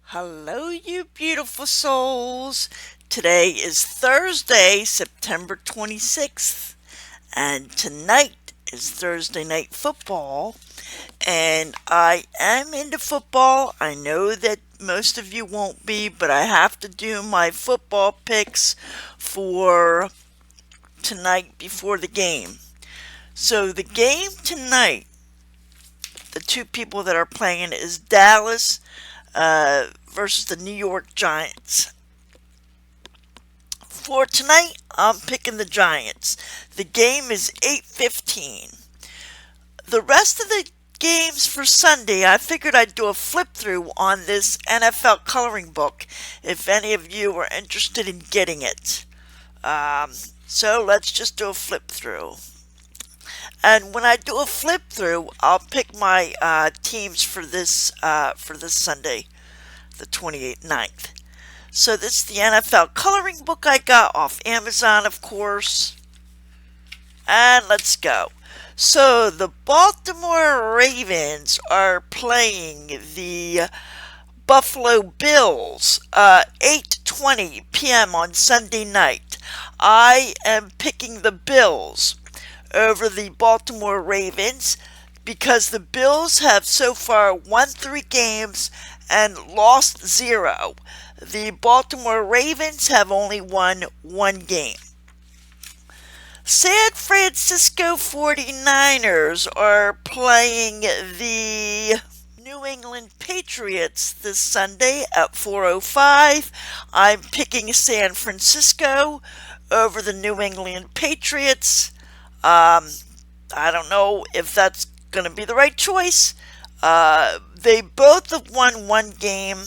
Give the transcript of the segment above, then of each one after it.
Hello, you beautiful souls. Today is Thursday, September 26th, and tonight is Thursday Night Football. And I am into football. I know that most of you won't be, but I have to do my football picks for tonight before the game. So, the game tonight, the two people that are playing is Dallas versus the New York Giants. For tonight, I'm picking the Giants. The game is 8:15. The rest of the games for Sunday, I figured I'd do a flip through on this NFL coloring book if any of you are interested in getting it. So let's just do a flip through. And when I do a flip through, I'll pick my teams for this Sunday, the 29th. So this is the NFL coloring book I got off Amazon, of course. And let's go. So the Baltimore Ravens are playing the Buffalo Bills, 8:20 p.m. on Sunday night. I am picking the Bills over the Baltimore Ravens because the Bills have so far won 3 games and lost 0. The Baltimore Ravens have only won 1 game. San Francisco 49ers are playing the New England Patriots this Sunday at 4:05. I'm picking San Francisco over the New England Patriots. I don't know if that's going to be the right choice. They both have won 1 game,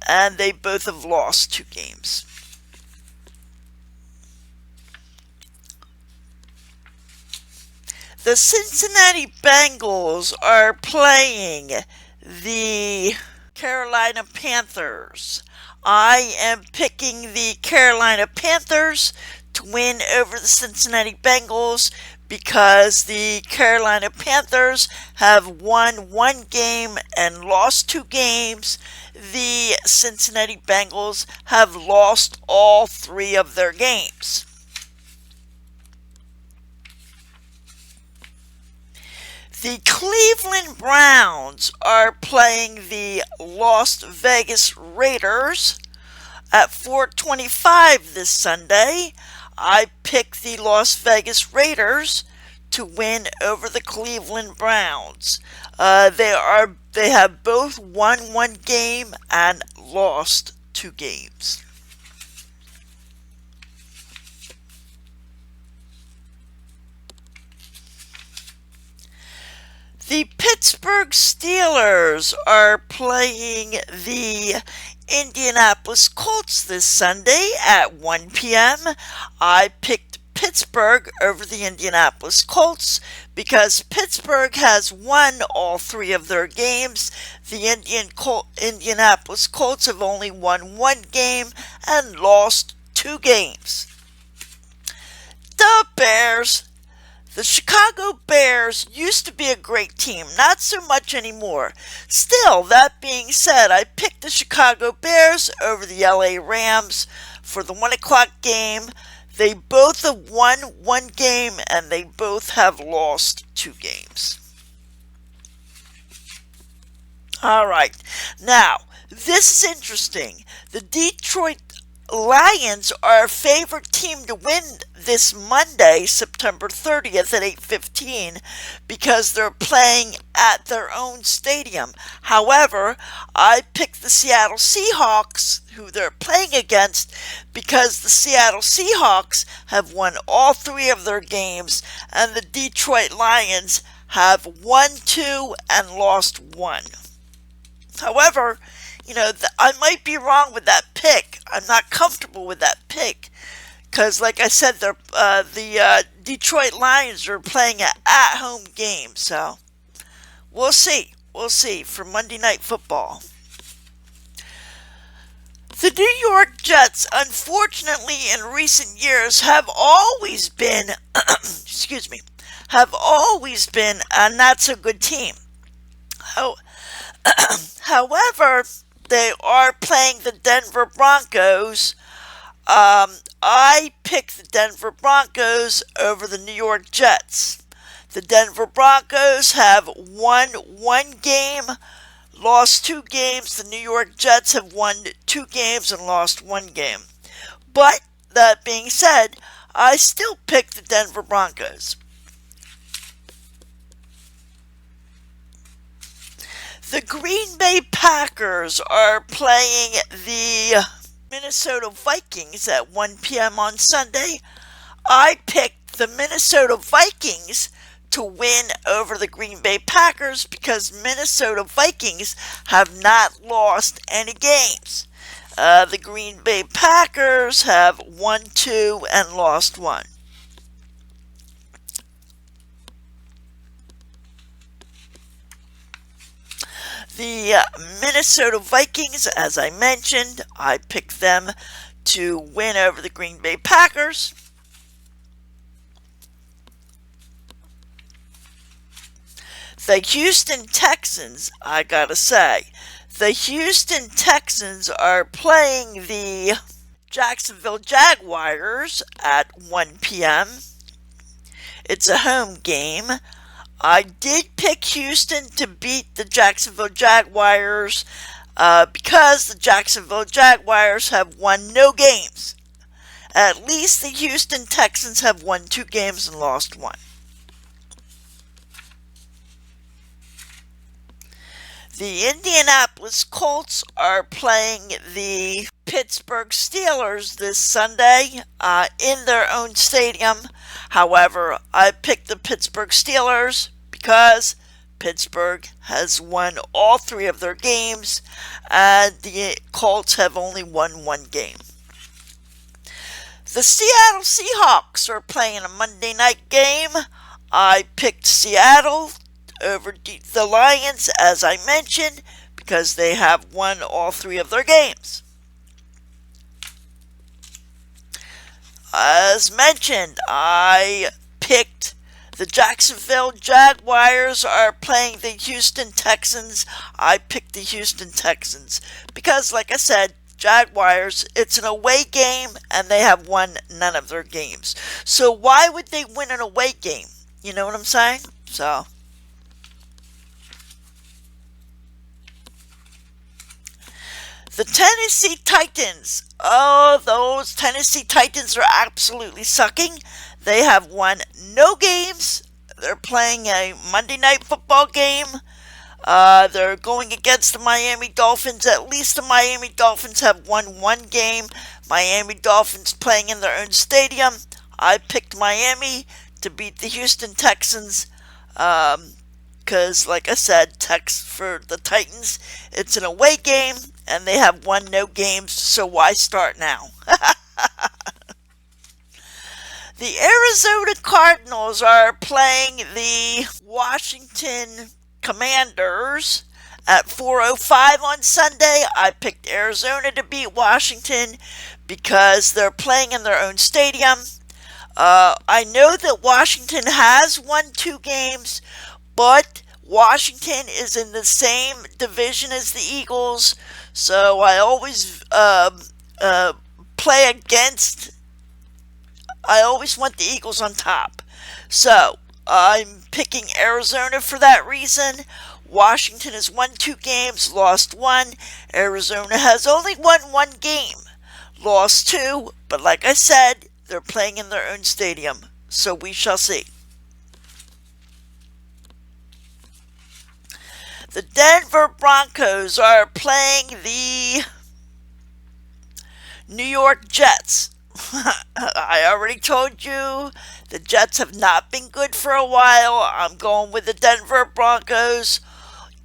and they both have lost 2 games. The Cincinnati Bengals are playing the Carolina Panthers. I am picking the Carolina Panthers to win over the Cincinnati Bengals because the Carolina Panthers have won 1 game and lost 2 games. The Cincinnati Bengals have lost all 3 of their games. The Cleveland Browns are playing the Las Vegas Raiders at 4:25 this Sunday. I picked the Las Vegas Raiders to win over the Cleveland Browns. They have both won 1 game and lost 2 games. The Pittsburgh Steelers are playing the Indianapolis Colts this Sunday at 1 p.m. I picked Pittsburgh over the Indianapolis Colts because Pittsburgh has won all 3 of their games. The Indianapolis Colts have only won 1 game and lost 2 games. The Bears. The Chicago Bears used to be a great team, not so much anymore. Still, that being said, I picked the Chicago Bears over the LA Rams for the 1 o'clock game. They both have won 1 game and they both have lost 2 games. Alright, now, this is interesting. The Detroit Lions are a favorite team to win this Monday, September 30th at 8:15 because they're playing at their own stadium. However, I picked the Seattle Seahawks, who they're playing against, because the Seattle Seahawks have won all 3 of their games and the Detroit Lions have won 2 and lost 1. However, I might be wrong with that pick. I'm not comfortable with that pick Because, like I said, the Detroit Lions are playing an at-home game, so we'll see. We'll see for Monday Night Football. The New York Jets, unfortunately, in recent years, have always been, excuse me, have always been a not so good team. How, however, they are playing the Denver Broncos. I picked the Denver Broncos over the New York Jets. The Denver Broncos have won one game, lost two games. The New York Jets have won two games and lost one game. But, that being said, I still pick the Denver Broncos. The Green Bay Packers are playing the Minnesota Vikings at 1 p.m. on Sunday. I picked the Minnesota Vikings to win over the Green Bay Packers because Minnesota Vikings have not lost any games. The Green Bay Packers have won two and lost one. The Minnesota Vikings, as I mentioned, I picked them to win over the Green Bay Packers. The Houston Texans, I gotta say, the Houston Texans are playing the Jacksonville Jaguars at 1 p.m. It's a home game. I did pick Houston to beat the Jacksonville Jaguars because the Jacksonville Jaguars have won no games. At least the Houston Texans have won two games and lost one. The Indianapolis Colts are playing the Pittsburgh Steelers this Sunday in their own stadium. However, I picked the Pittsburgh Steelers because Pittsburgh has won all three of their games and the Colts have only won one game. The Seattle Seahawks are playing a Monday night game. I picked Seattle over the Lions, as I mentioned, because they have won all three of their games. As mentioned, I picked the Jacksonville Jaguars are playing the Houston Texans. I picked the Houston Texans because, like I said, Jaguars, it's an away game and they have won none of their games. So why would they win an away game? You know what I'm saying? So the Tennessee Titans. Oh, those Tennessee Titans are absolutely sucking. They have won no games. They're playing a Monday Night Football game. They're going against the Miami Dolphins. At least the Miami Dolphins have won one game. Miami Dolphins playing in their own stadium. I picked Miami to beat the Houston Texans. Because, like I said, for the Titans, it's an away game, and they have won no games, so why start now? The Arizona Cardinals are playing the Washington Commanders at 4:05 on Sunday. I picked Arizona to beat Washington because they're playing in their own stadium. I know that Washington has won two games, but Washington is in the same division as the Eagles, so I always play against. I always want the Eagles on top. So I'm picking Arizona for that reason. Washington has won two games, lost one. Arizona has only won one game, lost two. But like I said, they're playing in their own stadium, so we shall see. The Denver Broncos are playing the New York Jets. I already told you the Jets have not been good for a while. I'm going with the Denver Broncos,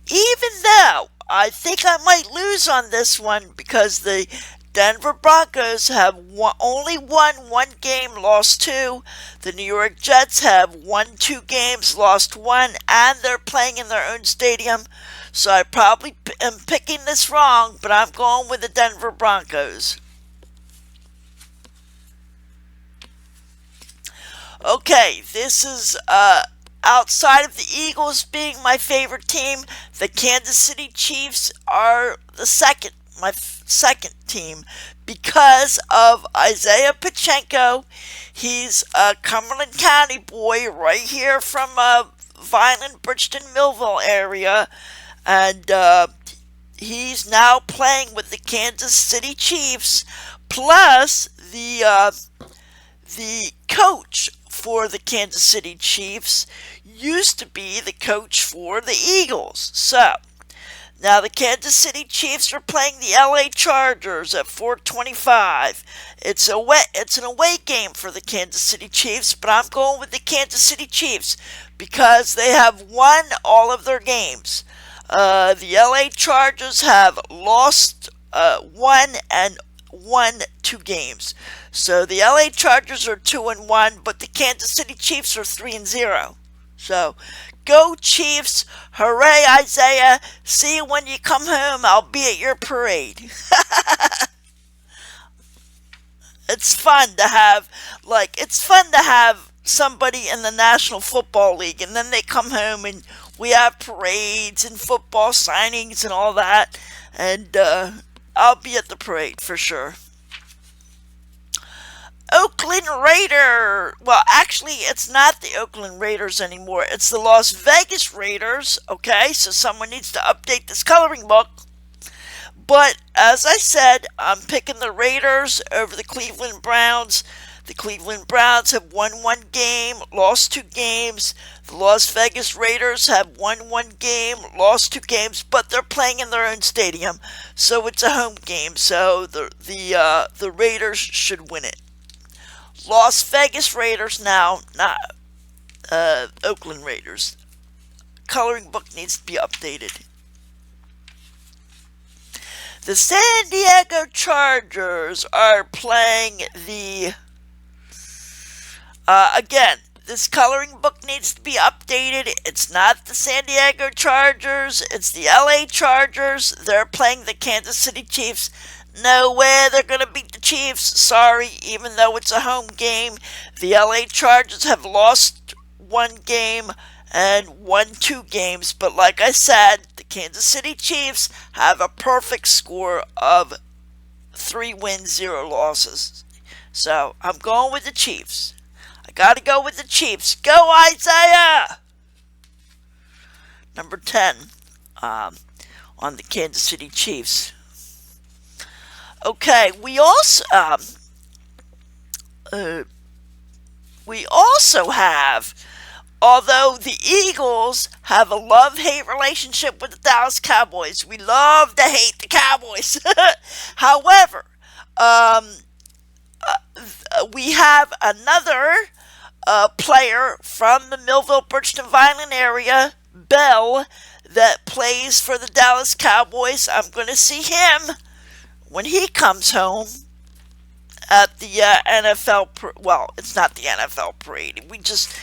even though I think I might lose on this one because the Denver Broncos have only won one game, lost two. The New York Jets have won 2 games, lost one, and they're playing in their own stadium. So I probably am picking this wrong, but I'm going with the Denver Broncos. Okay, this is outside of the Eagles being my favorite team. The Kansas City Chiefs are my second team because of Isaiah Pacheco. He's a Cumberland County boy right here from Vineland, Bridgeton, Millville area, and he's now playing with the Kansas City Chiefs. Plus the coach for the Kansas City Chiefs used to be the coach for the Eagles. So now the Kansas City Chiefs are playing the LA Chargers at 4:25. It's an away game for the Kansas City Chiefs, but I'm going with the Kansas City Chiefs because they have won all of their games. The LA Chargers have lost one and won 2 games. So the LA Chargers are 2-1, but the Kansas City Chiefs are 3-0. So go Chiefs! Hooray, Isaiah! See you when you come home. I'll be at your parade. It's fun to have somebody in the National Football League, and then they come home and we have parades and football signings and all that, and I'll be at the parade for sure. Oakland Raider. Well, actually, it's not the Oakland Raiders anymore. It's the Las Vegas Raiders. Okay, so someone needs to update this coloring book. But as I said, I'm picking the Raiders over the Cleveland Browns. The Cleveland Browns have won 1 game, lost 2 games. The Las Vegas Raiders have won 1 game, lost 2 games, but they're playing in their own stadium, so it's a home game. So the Raiders should win it. Las Vegas Raiders now, not Oakland Raiders. Coloring book needs to be updated. The San Diego Chargers are playing the... again, this coloring book needs to be updated. It's not the San Diego Chargers. It's the LA Chargers. They're playing the Kansas City Chiefs. No way they're going to beat the Chiefs. Sorry, even though it's a home game. The LA Chargers have lost 1 game and won 2 games. But like I said, the Kansas City Chiefs have a perfect score of 3 wins, 0 losses. So I'm going with the Chiefs. I got to go with the Chiefs. Go Isaiah! Number 10 on the Kansas City Chiefs. Okay, we also have, although the Eagles have a love-hate relationship with the Dallas Cowboys, we love to hate the Cowboys. However, we have another player from the Millville, Bridgeton, Vineland area, Bell, that plays for the Dallas Cowboys. I'm going to see him when he comes home at the well, it's not the NFL parade. We just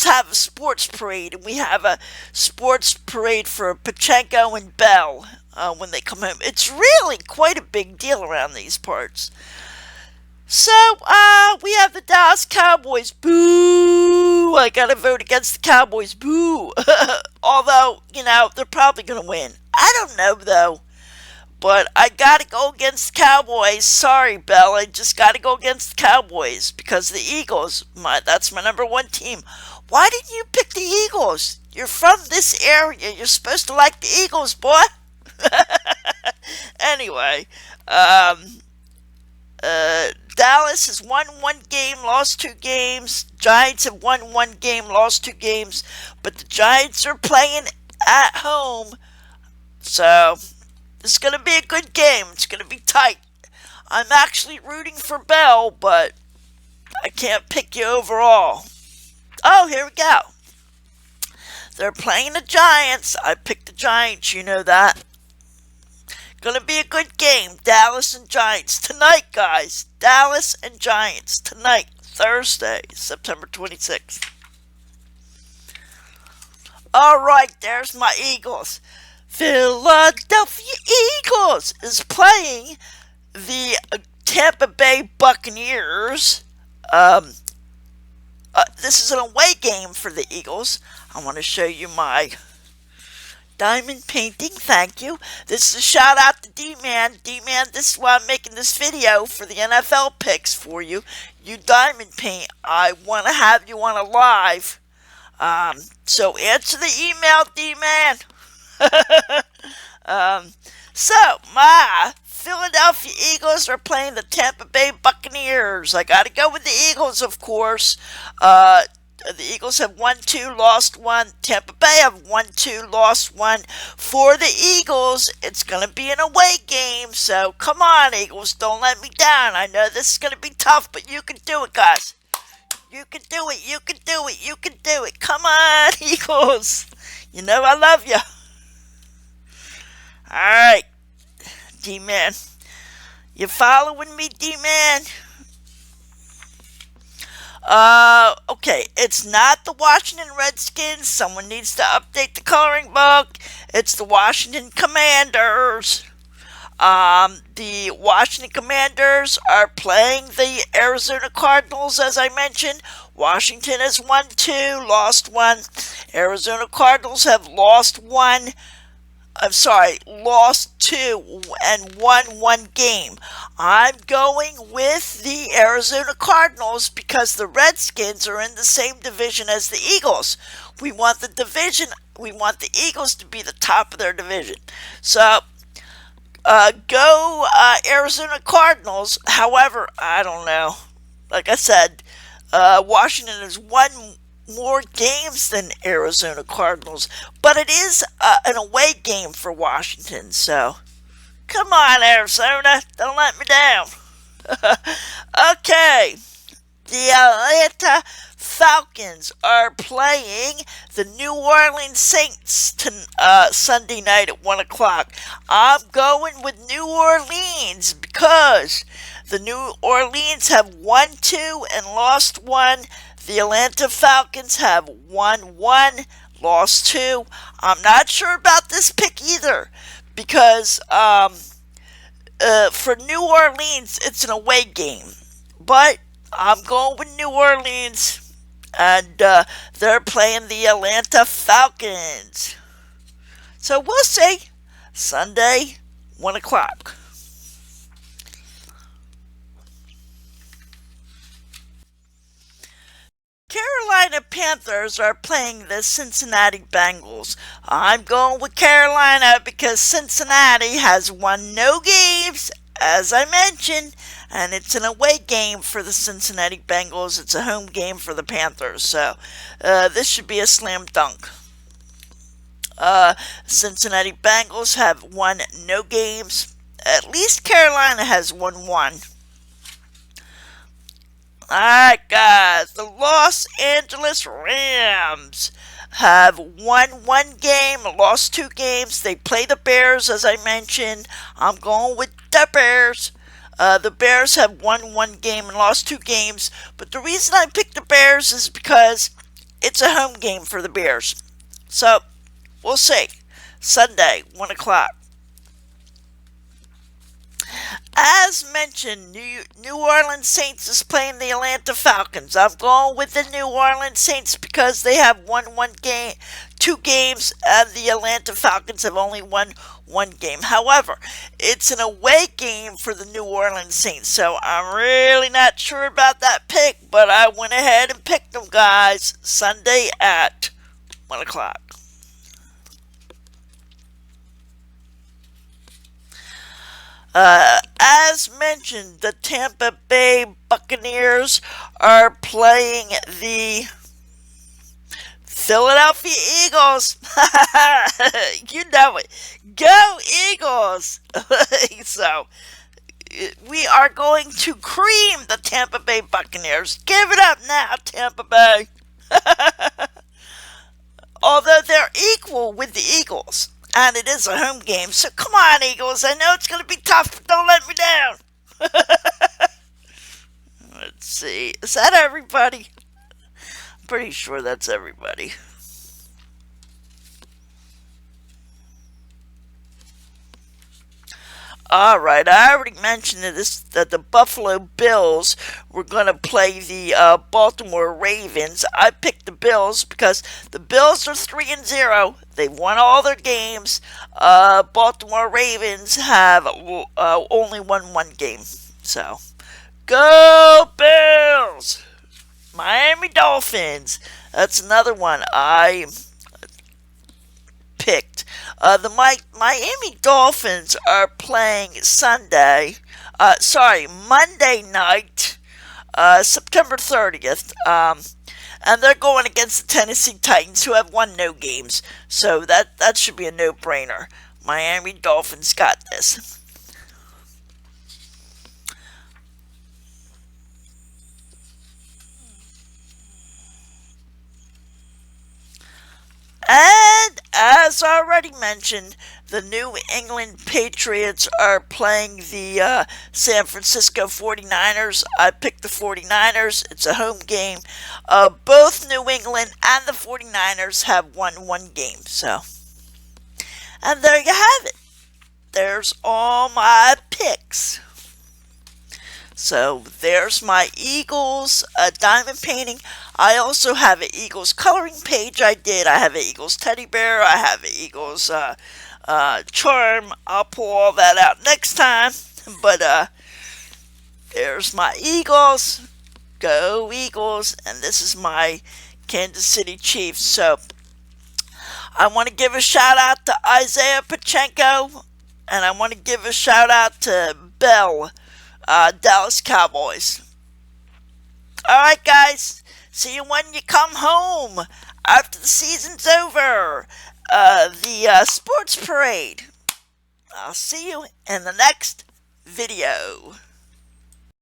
have a sports parade, and we have a sports parade for Pacheco and Bell when they come home. It's really quite a big deal around these parts. So, we have the Dallas Cowboys. Boo! I gotta vote against the Cowboys. Boo! Although, they're probably gonna win. I don't know, though. But I gotta go against the Cowboys. Sorry, Bell. I just gotta go against the Cowboys because the Eagles, that's my number 1 team. Why didn't you pick the Eagles? You're from this area. You're supposed to like the Eagles, boy. Anyway, Dallas has won 1 game, lost 2 games. Giants have won 1 game, lost 2 games. But the Giants are playing at home. So it's going to be a good game. It's going to be tight. I'm actually rooting for Bell, but I can't pick you overall. Oh, here we go. They're playing the Giants. I picked the Giants, you know that. Gonna be a good game. Dallas and Giants tonight, guys. Dallas and Giants tonight, Thursday, September 26th. All right, there's my Eagles. Philadelphia Eagles is playing the Tampa Bay Buccaneers. This is an away game for the Eagles. I want to show you my diamond painting. Thank you. This is a shout out to D-Man. D-Man, this is why I'm making this video for the NFL picks for you. You diamond paint. I want to have you on a live. So answer the email, D-Man. So my Philadelphia Eagles are playing the Tampa Bay Buccaneers. I gotta go with the Eagles, of course. The Eagles have won 2, lost 1. Tampa Bay have won 2, lost 1. For the Eagles, it's going to be an away game. So, come on, Eagles. Don't let me down. I know this is going to be tough, but you can do it, guys. You can do it. You can do it. You can do it. Come on, Eagles. You know I love you. All right, D-Man. You following me, D-Man? Okay, it's not the Washington Redskins. Someone needs to update the coloring book. It's the Washington Commanders. The Washington Commanders are playing the Arizona Cardinals, as I mentioned. Washington has won 2, lost 1. Arizona Cardinals have lost 2 and won 1 game. I'm going with the Arizona Cardinals because the Redskins are in the same division as the Eagles. We want the Eagles to be the top of their division. So, go Arizona Cardinals. However, I don't know. Like I said, Washington has won more games than Arizona Cardinals, but it is an away game for Washington, so come on, Arizona, don't let me down. Okay, the Atlanta Falcons are playing the New Orleans Saints Sunday night at 1 o'clock. I'm going with New Orleans because the New Orleans have won 2 and lost 1. The Atlanta Falcons have won 1, lost 2. I'm not sure about this pick either because for New Orleans, it's an away game. But I'm going with New Orleans, and they're playing the Atlanta Falcons. So we'll see. Sunday, 1 o'clock. Carolina Panthers are playing the Cincinnati Bengals. I'm going with Carolina because Cincinnati has won no games, as I mentioned, and it's an away game for the Cincinnati Bengals. It's a home game for the Panthers, so this should be a slam dunk. Cincinnati Bengals have won no games. At least Carolina has won 1. Alright, guys, the Los Angeles Rams have won 1 game, lost 2 games. They play the Bears, as I mentioned. I'm going with the Bears. The Bears have won 1 game and lost 2 games. But the reason I picked the Bears is because it's a home game for the Bears. So, we'll see. Sunday, 1 o'clock. As mentioned, New Orleans Saints is playing the Atlanta Falcons. I'm going with the New Orleans Saints because they have won 2 games, and the Atlanta Falcons have only won 1 game. However, it's an away game for the New Orleans Saints, so I'm really not sure about that pick, but I went ahead and picked them, guys. Sunday at 1 o'clock. As mentioned, the Tampa Bay Buccaneers are playing the Philadelphia Eagles. You know it. Go Eagles! So, we are going to cream the Tampa Bay Buccaneers. Give it up now, Tampa Bay. Although they're equal with the Eagles. And it is a home game, so come on, Eagles. I know it's going to be tough, but don't let me down. Let's see. Is that everybody? I'm pretty sure that's everybody. All right, I already mentioned that the Buffalo Bills were going to play the Baltimore Ravens. I picked the Bills because the Bills are 3-0. They won all their games. Baltimore Ravens have only won one game. So, go Bills! Miami Dolphins. That's another one I picked. The Miami Dolphins are playing Monday night, September 30th. And they're going against the Tennessee Titans, who have won no games. So that should be a no-brainer. Miami Dolphins got this. And as already mentioned, the New England Patriots are playing the San Francisco 49ers. I picked the 49ers. It's a home game. Both New England and the 49ers have won one game. And there you have it. There's all my picks. So there's my Eagles diamond painting. I also have an Eagles coloring page I did. I have an Eagles teddy bear. I have an Eagles charm. I'll pull all that out next time. But there's my Eagles. Go Eagles. And this is my Kansas City Chiefs. So I want to give a shout out to Isaiah Pachenko. And I want to give a shout out to Bell. Dallas Cowboys. Alright, guys. See you when you come home after the season's over. The sports parade. I'll see you in the next video.